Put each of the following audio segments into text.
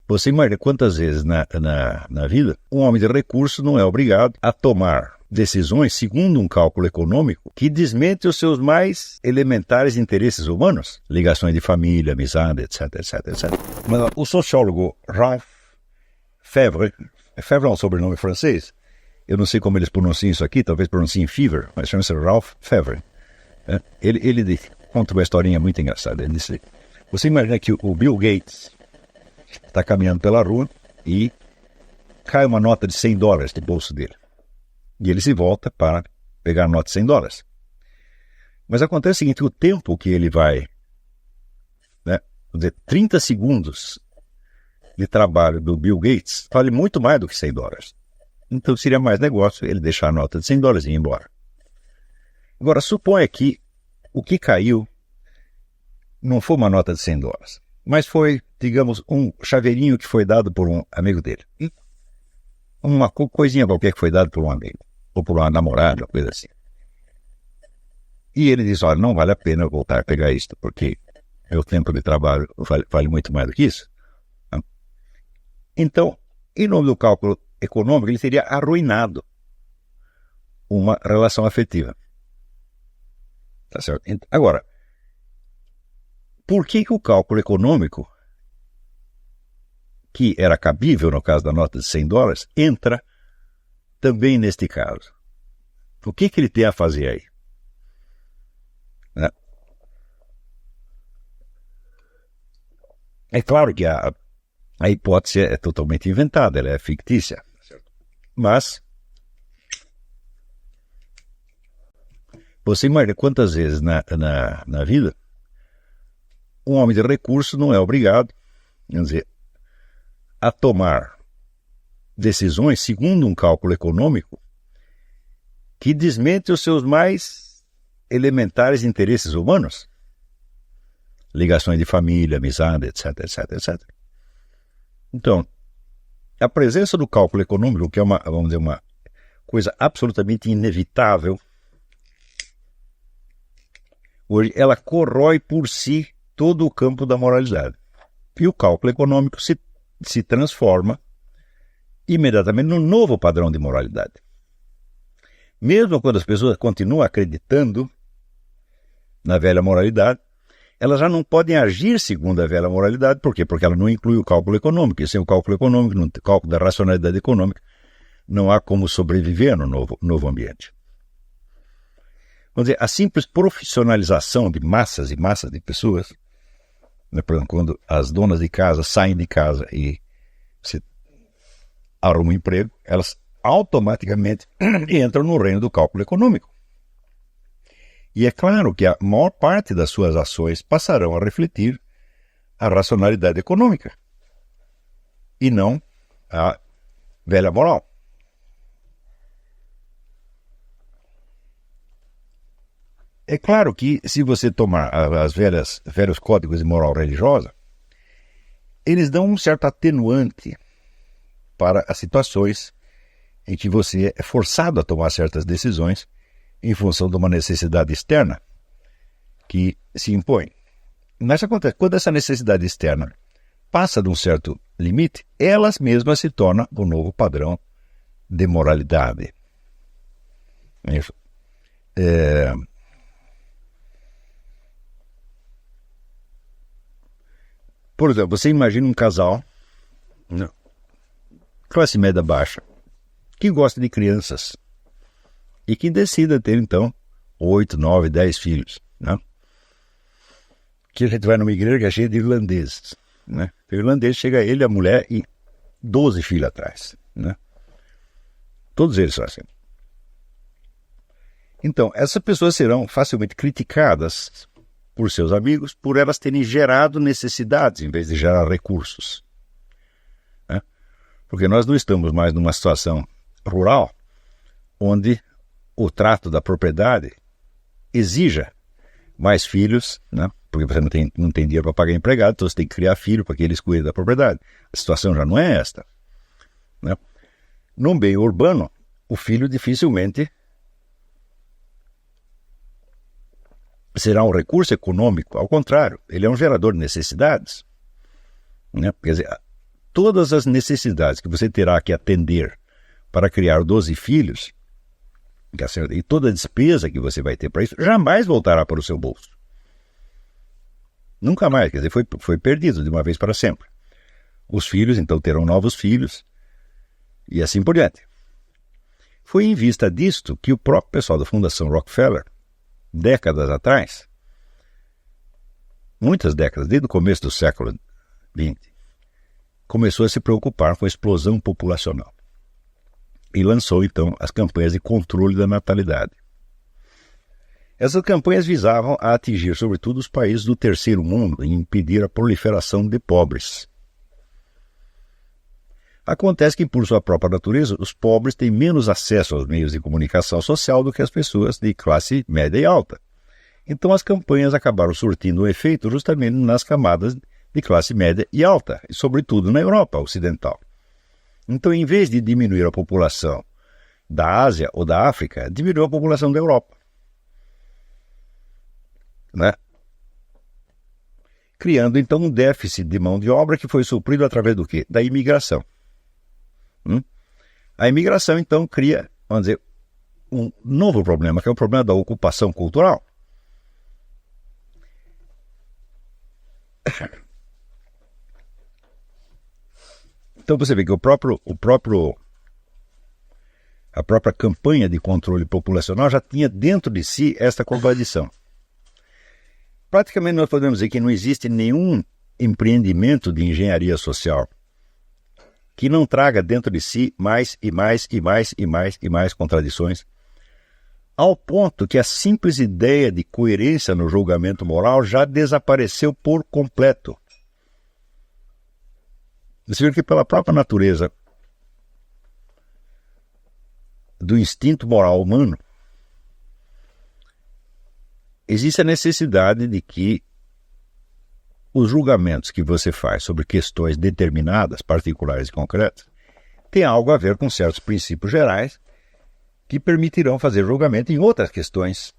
Você imagina quantas vezes na vida um homem de recursos não é obrigado a tomar decisões segundo um cálculo econômico que desmente os seus mais elementares interesses humanos, ligações de família, amizade, etc, etc, etc. Mas o sociólogo Ralph Febvre é um sobrenome francês, eu não sei como eles pronunciam isso aqui, talvez pronunciem Fever, mas chama-se Ralph Febvre. Ele conta uma historinha muito engraçada. Ele disse: você imagina que o Bill Gates está caminhando pela rua e cai uma nota de $100 do bolso dele. E ele se volta para pegar a nota de $100. Mas acontece o seguinte: o tempo que ele vai, vamos dizer, 30 segundos de trabalho do Bill Gates vale muito mais do que $100. Então seria mais negócio ele deixar a nota de $100 e ir embora. Agora, suponha que o que caiu não foi uma nota de $100, mas foi, digamos, um chaveirinho que foi dado por um amigo dele. Uma coisinha qualquer que foi dado por um amigo, ou por uma namorada, coisa assim. E ele diz: olha, não vale a pena eu voltar a pegar isto, porque meu tempo de trabalho vale muito mais do que isso. Então, em nome do cálculo econômico, ele teria arruinado uma relação afetiva. Tá certo? Agora, por que o cálculo econômico, que era cabível no caso da nota de $100, entra também neste caso? O que ele tem a fazer aí? É claro que a hipótese é totalmente inventada, ela é fictícia. Mas você imagina quantas vezes na vida um homem de recursos não é obrigado, quer dizer, a tomar decisões segundo um cálculo econômico que desmente os seus mais elementares interesses humanos, ligações de família, amizade, etc, etc, etc. Então, a presença do cálculo econômico, que é vamos dizer, uma coisa absolutamente inevitável, hoje ela corrói por si todo o campo da moralidade. E o cálculo econômico se transforma imediatamente num novo padrão de moralidade. Mesmo quando as pessoas continuam acreditando na velha moralidade, elas já não podem agir segundo a velha moralidade. Por quê? Porque ela não inclui o cálculo econômico. E sem o cálculo econômico, no cálculo da racionalidade econômica, não há como sobreviver no novo ambiente. Vamos dizer, a simples profissionalização de massas e massas de pessoas, por exemplo, quando as donas de casa saem de casa e se arrumam um emprego, elas automaticamente entram no reino do cálculo econômico. E é claro que a maior parte das suas ações passarão a refletir a racionalidade econômica e não a velha moral. É claro que se você tomar as velhos códigos de moral religiosa, eles dão um certo atenuante para as situações em que você é forçado a tomar certas decisões em função de uma necessidade externa que se impõe. Mas acontece, quando essa necessidade externa passa de um certo limite, elas mesmas se tornam o novo padrão de moralidade. Isso. Por exemplo, você imagina um casal, classe média baixa, que gosta de crianças e que decida ter, então, 8, 9, 10 filhos. Que a gente vai numa igreja que é cheia de irlandeses. O irlandês chega ele, a mulher e 12 filhos atrás. Todos eles são assim. Então, essas pessoas serão facilmente criticadas por seus amigos por elas terem gerado necessidades em vez de gerar recursos. Porque nós não estamos mais numa situação rural onde o trato da propriedade exija mais filhos, porque você não tem dinheiro para pagar empregado, então você tem que criar filho para que eles cuidem da propriedade. A situação já não é esta. Num meio urbano, o filho dificilmente será um recurso econômico, ao contrário, ele é um gerador de necessidades. Quer dizer, todas as necessidades que você terá que atender para criar 12 filhos, e toda a despesa que você vai ter para isso, jamais voltará para o seu bolso. Nunca mais, quer dizer, foi perdido de uma vez para sempre. Os filhos, então, terão novos filhos, e assim por diante. Foi em vista disto que o próprio pessoal da Fundação Rockefeller, décadas atrás, muitas décadas, desde o começo do século XX, começou a se preocupar com a explosão populacional. E lançou, então, as campanhas de controle da natalidade. Essas campanhas visavam a atingir, sobretudo, os países do terceiro mundo e impedir a proliferação de pobres. Acontece que, por sua própria natureza, os pobres têm menos acesso aos meios de comunicação social do que as pessoas de classe média e alta. Então, as campanhas acabaram surtindo um efeito justamente nas camadas de classe média e alta, e sobretudo na Europa ocidental. Então, em vez de diminuir a população da Ásia ou da África, diminuiu a população da Europa. Né? Criando, então, um déficit de mão de obra que foi suprido através do quê? Da imigração. A imigração, então, cria, vamos dizer, um novo problema, que é o problema da ocupação cultural. Então você vê que a própria campanha de controle populacional já tinha dentro de si esta contradição. Praticamente nós podemos dizer que não existe nenhum empreendimento de engenharia social que não traga dentro de si mais e mais e mais e mais e mais contradições, ao ponto que a simples ideia de coerência no julgamento moral já desapareceu por completo. Você vê que pela própria natureza do instinto moral humano, existe a necessidade de que os julgamentos que você faz sobre questões determinadas, particulares e concretas, tenham algo a ver com certos princípios gerais que permitirão fazer julgamento em outras questões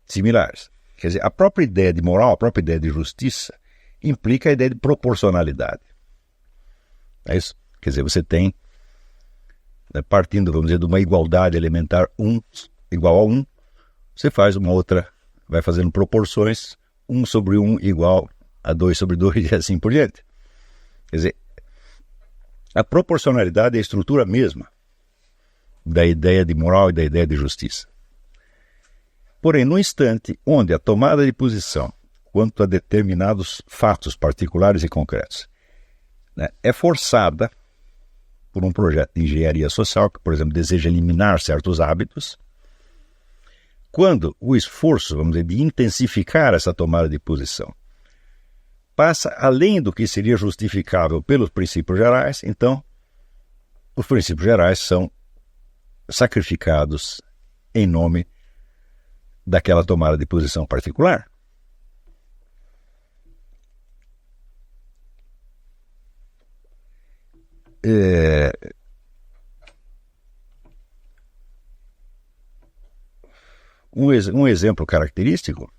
similares. Quer dizer, a própria ideia de moral, a própria ideia de justiça, implica a ideia de proporcionalidade. É isso? Quer dizer, você tem, partindo, vamos dizer, de uma igualdade elementar 1 igual a 1, você faz uma outra, vai fazendo proporções, 1 sobre 1 igual a 2 sobre 2 e assim por diante. Quer dizer, a proporcionalidade é a estrutura mesma da ideia de moral e da ideia de justiça. Porém, no instante onde a tomada de posição quanto a determinados fatos particulares e concretos, né, é forçada por um projeto de engenharia social que, por exemplo, deseja eliminar certos hábitos, quando o esforço, vamos dizer, de intensificar essa tomada de posição passa além do que seria justificável pelos princípios gerais, então os princípios gerais são sacrificados em nome daquela tomada de posição particular. Um exemplo característico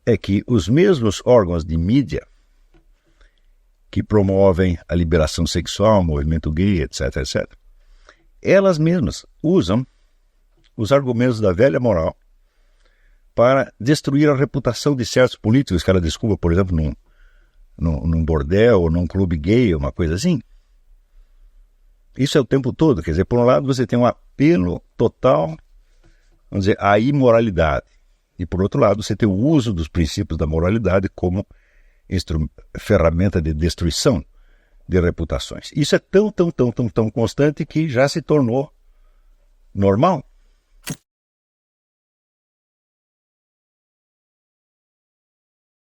é que os mesmos órgãos de mídia que promovem a liberação sexual, o movimento gay, etc., etc., elas mesmas usam os argumentos da velha moral para destruir a reputação de certos políticos que ela desculpa, por exemplo, num bordel ou num clube gay, uma coisa assim. Isso é o tempo todo. Quer dizer, por um lado você tem um apelo total, vamos dizer, à imoralidade. E por outro lado você tem o uso dos princípios da moralidade como ferramenta de destruição de reputações. Isso é tão constante que já se tornou normal.